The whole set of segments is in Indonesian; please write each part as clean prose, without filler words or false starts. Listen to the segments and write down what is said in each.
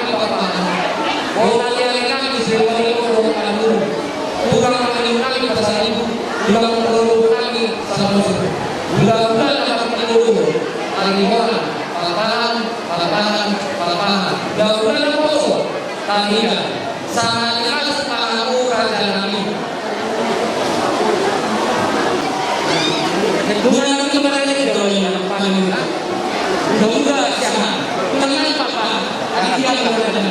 kami papahan. Kung nangyari kami di sini ko kami kurang mengenai kami pada saat itu, kurang menurut kami sama musuh. Mudah-mudahan dapat menurut Taliban, palapahan. Mudah-mudahan kosong. Taliban sangat jelas mengaku kerajaan kami. Dengan kemarin itu yang paling semoga jangan tenang papa hati yang berada.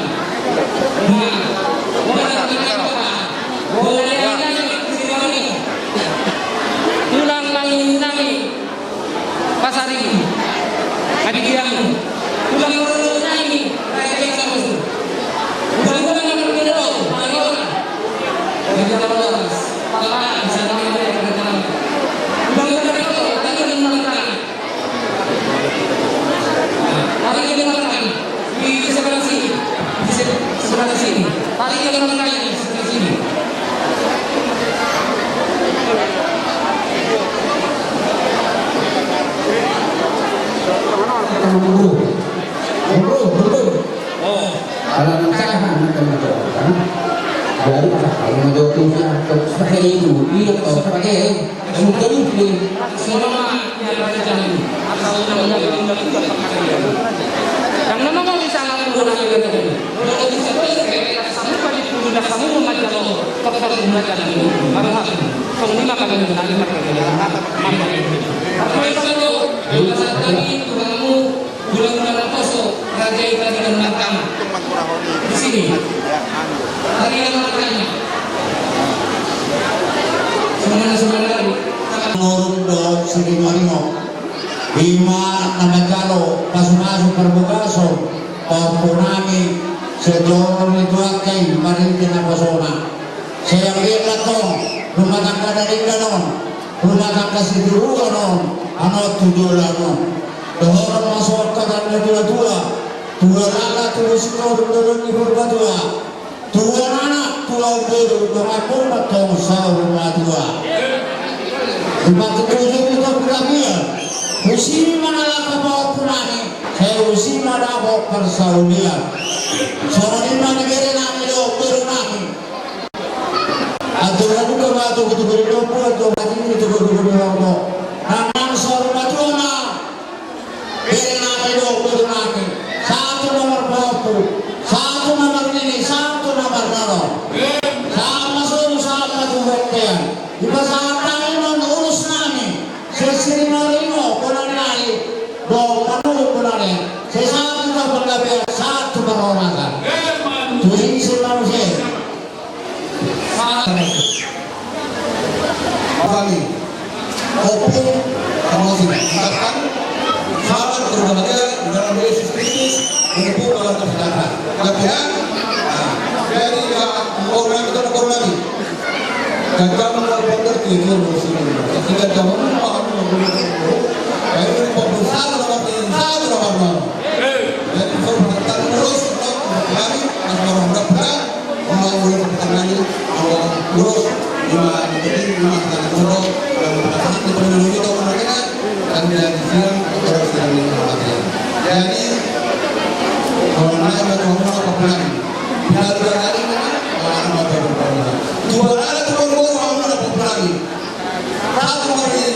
Boleh pulang nami pasar ini. Hadi yang pulang nami kayak sama tu. Pulang yang berbeda. Papa bisa nami tarik ke belakang di sebelah sini, tarik ke belakang di sebelah sini. Oh, kalau saya dari kalau menjawabnya sebagai itu, dia atau sebagai mungkin semua yang berjalan atau yang memang bisa menggunakan itu. Kalau bisa kamu pada sudah kamu membaca lo, tetap membaca itu. Harus kamu ini makan menggunakan apa itu? Bukan lagi kamu bulan-bulan poso raja itu dengan makan di sini. Hari yang makannya. Semuanya Menurut Sri Marino, Bima Namajalo, Pasmaso Perbukaso, Pampunami, Sedoro Nituakay, Marintina Pasona. Saya lihat dong, rumah tangga dari dalam, rumah tangga sidiruan dong, anak tujuh lalu. Dohoran masuk ke dalam dua lala tulis dua ibu dua, dua anak dua biru dua pun atau rumah dua. Tempat tujuh itu berlapian. Usi mana lah bawa punani, saya usi mana bawa persaulian. Soalnya mana kira nami do berunani. Atau lalu ke batu itu berdoa atau hati itu berdoa. Namun soal matuna, kira nami do berunani. Satu nomor batu, satu nomor ini, satu nomor nol. Sama sama tu bertian. Di pasar Sri Marino Konanali do Panu Konanali sesatu tak berlebih satu perorangan tujuh silam se kami kopi emosi katakan sahabat berbahagia di dalam Yesus Kristus menyebut dalam kesejahteraan kemudian dari orang itu lagi dan kamu berpikir itu musim ketika kamu ini pembesar nomor dan perbuatan terus lagi mudah-mudahan membangun pertanian awal terus lima tahun dan kita dan dari siang terus jadi kalau naik betul apa plan bila dua hari orang mau berbuat dua hari terus mau berbuat lagi satu nomor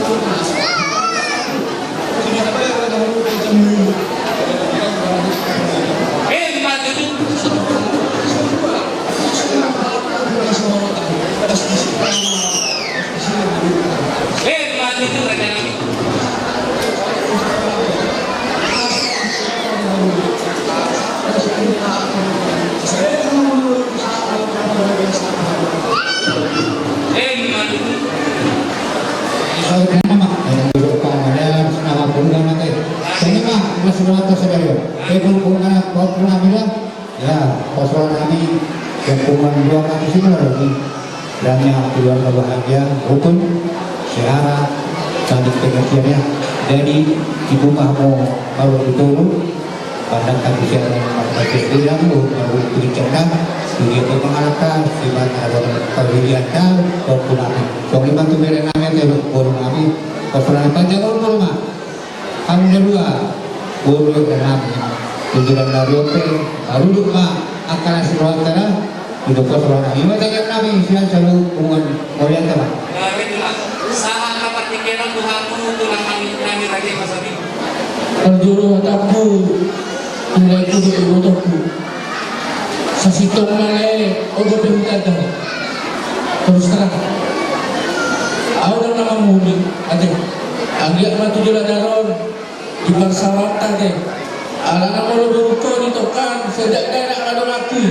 Terima kasih. Sabi ka naman, ay nandito pa ang nama pun naman tayo. Sa lima, masunod ka sa kayo. Kaya kung anak, huwag po namin lang. Ya, pasukan namin. Kaya kung manluwa namin sila, dan yang keluarga bahagia, rukun, sehat, saling pengertiannya. Jadi ibu kamu baru ditolong, pandangkan usia dan mata yang baru diceritakan, dia pun mengarahkan, siapa ada perwiliatan, maupun nabi. Soalnya bantu berenangnya dari guru nabi, pasukan panjang guru mah. Kamu kedua, guru dan nabi, tujuan dari oke, baru lupa akal seluruh hidup Rasulullah Nabi. Macam Nabi siang selalu hubungan mulia teman. Saan dapat pikiran Tuhanmu tulang kami lagi masabi. Perjuru hataku, nilai kudu ibutoku. Sa sitong malay, o gabintado. Terus terang. Awal nama muli, ade. Ang liyak matujulan daron, ibarsawat ade. Alang na malubuto nito kan, sedek-dek kado laki.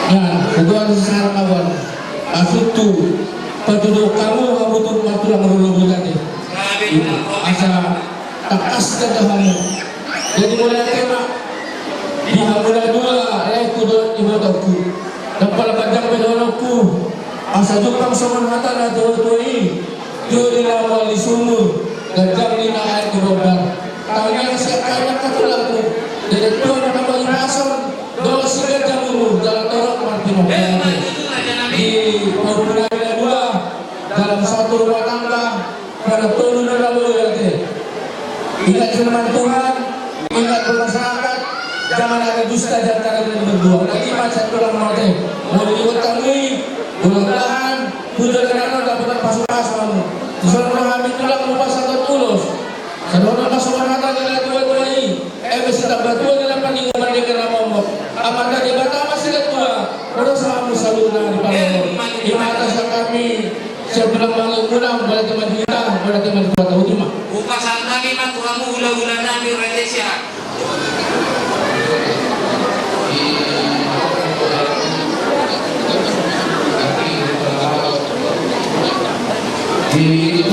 Nah, kedua secara kawan, maksud tu, penduduk kamu tuh matulang merulubu tadi. Asa takas katahamu. Jadi mulai tema di hamula dua, kudu ibu toku. Dapat padang bedoloku. Asa jupang soman mata na tuoi. Juri lawal di sumur, gajang lima air kerobak. Tanya sekaya katulaku. Jadi tuan nak kembali pasang. Dua sigar jamur dalam torok martino di Purwodadi dua dalam satu rumah tangga pada turun dalam berarti ingat firman Tuhan, ingat bermasyarakat, jangan ada dusta di antara kalian berdua. Lagi macam tulang mati, boleh ikut kami, mudah-mudahan tujuan anak dapat pas-pasan. Misalnya kami tulang lupa satu tulus, kalau masuk mata dengan dua-dua ini, mesti tambah dua dalam peninggalan dengan ngomong. Aman dari Batam masih ketua, udah sama saluna di Palembang. Di atas kami, saya bilang bangun pada teman kita, pada teman kita tahu cuma. Buka santani mah Tuhanmu hula-hula nami Radesia. Ini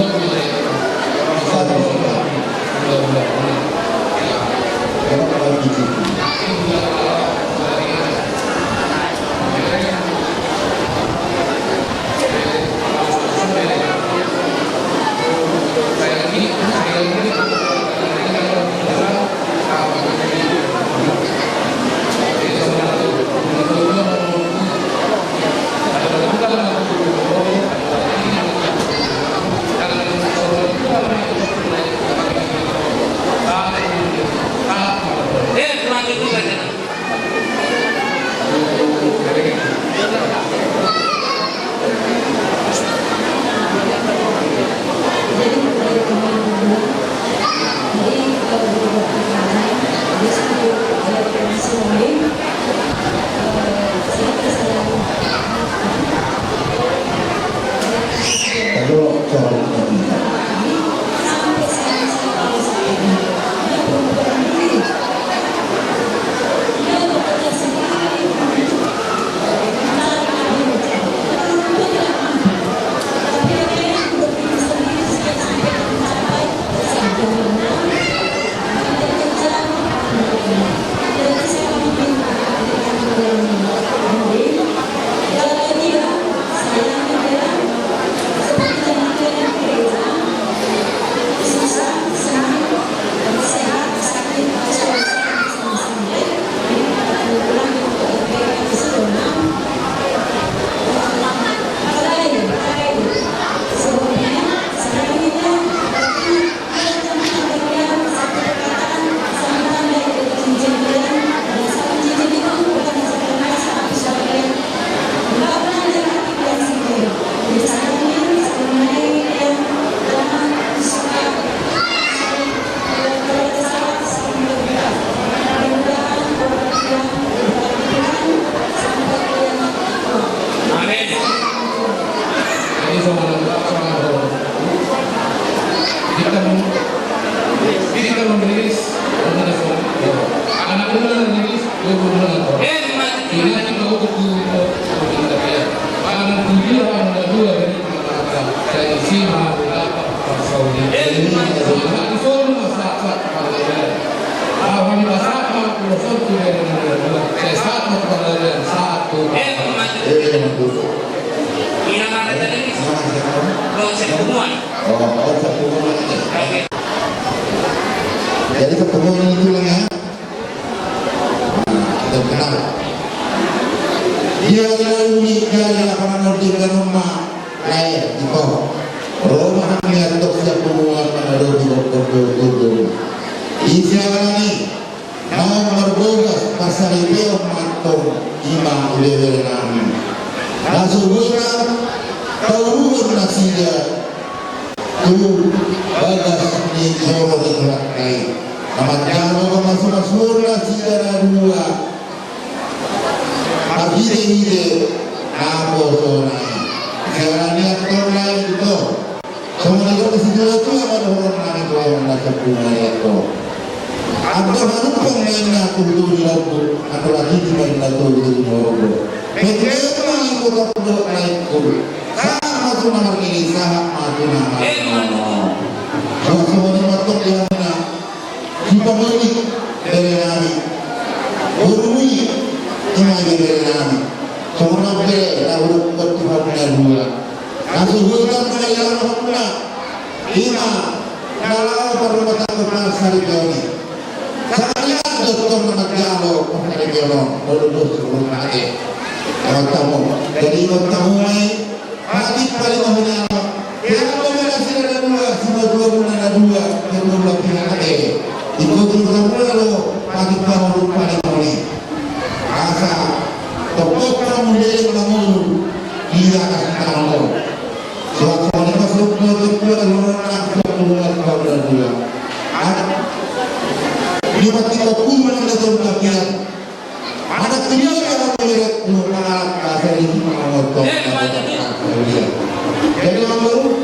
sa isihan dapat pasauli. Di solo masasak pangalaman. Awan masama pulusot ko na rin sa satu pangalaman satu. Inamarata din ito. Doon sa kumuan. Sa pumungan ito. Jadi pertemuan itu lang ya. Kita kenal. Dia adalah unik dari lapangan di rumah lain itu. Rumah melihat siap pertemuan pada 2020. Isiannya nomor 12 pasal itu matong imam level 6. Nasuburan turun nasinya tu bagas di Solo di Kelakkai. Amat jauh masuk nasinya dua. Ide apa sonai. Sebenarnya lain itu. Semua itu sejarah itu ada orang itu yang merasa punya itu. Ada manusia yang aku di laut, atau lagi di laut di Morogoro. Bagaimana aku dapat naik pun? Sama tu nama ini, sama tu nama. Kalau semua matok yang mana kita beri dari kami, beri ini dari kami. Semua beri, lalu bertuhan dengan dua. Langsung hutan pengajaran hukumnya. Lima, kalau perlu bertanggung sari ini. Saya doktor menegalo hari biolog, lulus sebelum mati. Kamu, jadi kamu mai hati paling mahal. Kita boleh sila ada dua, semua dua bulan ada dua, yang dua pihak ada. Ikut kamu lalu pagi kamu paling mahal. Asa, topok kamu dari kamu dia akan tahu. Suatu hari masuk ke orang akan keluar kau dua. Di tiga puluh ada terbagian. Ada tiga yang melihat mengalat kasar ini mengotot. Jadi malu.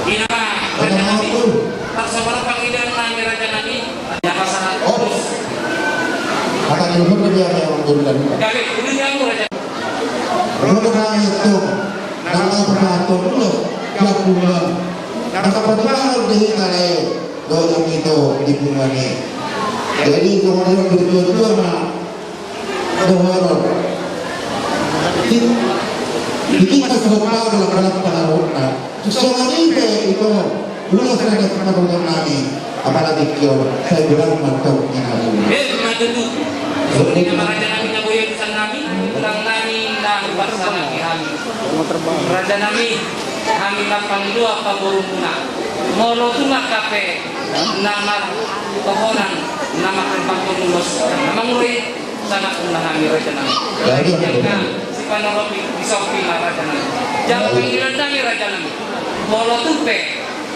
Ina, raja nabi. Tersabar panggilan nabi raja nabi. Apa sangat terus? Akan ilmu dia yang menggunakan. Kali ini yang raja. Mengenai itu, nama peraturan dulu, jagungan. Nama peraturan di kali doang itu dibungani. Jadi kemudian berdua-dua mah berhoror. Kita sudah tahu dalam pengaruhnya. Soal ini itu dulu saya datang ke Nabi, apalagi kior saya bilang mantapnya Nabi. Madu. Seperti nama raja nabi yang boleh pesan nabi, ulang nabi dan bersama kami. Raja nabi kami lapan dua pemuruna. Molo tuna kape nama pohonan nama kembang penulos nama nguri sana ulah kami raja nabi. Jangan si panorobi disopi raja nabi. Jangan panggilan kami raja nabi. Molo tupe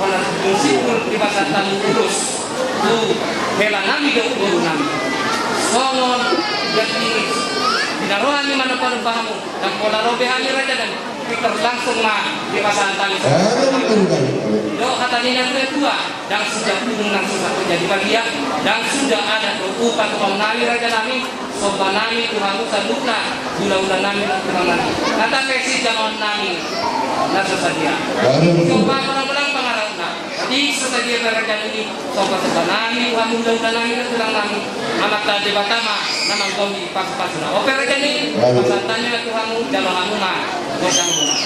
molo sipul di pasar tamu tulus. Tu hela nabi do guru nabi. Songon jadi dinaruhan ni mana panubahamu dan pola robe kami raja nabi. Pikir langsung mah di pasar tani. Do kata yang kedua dan sejak turun langsung terjadi bagian dan sudah ada upat nami raja nami soba nami Tuhan Musa lukna gula-gula nami Tuhan nami kata pesi jangan nami nasa sadia soba orang-orang pengarangna di sesadia raja ini soba nami Tuhan gula-gula nami Tuhan nami anak tadi batama nama gomi pas-pas oke raja ini pasatanya Tuhan jalan hamuna godang muna.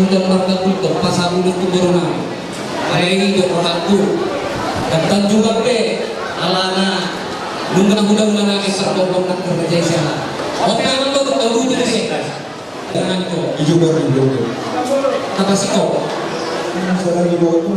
undang marga kulto pasal ulut kuborona. Kaya itu perlaku. Dan tanjungan pe alana nunggu undang mana esar bobong nak kerja sana. Oke untuk tahu jadi sih. Jangan itu. Ijo baru Apa sih kau? Saudara Ibu,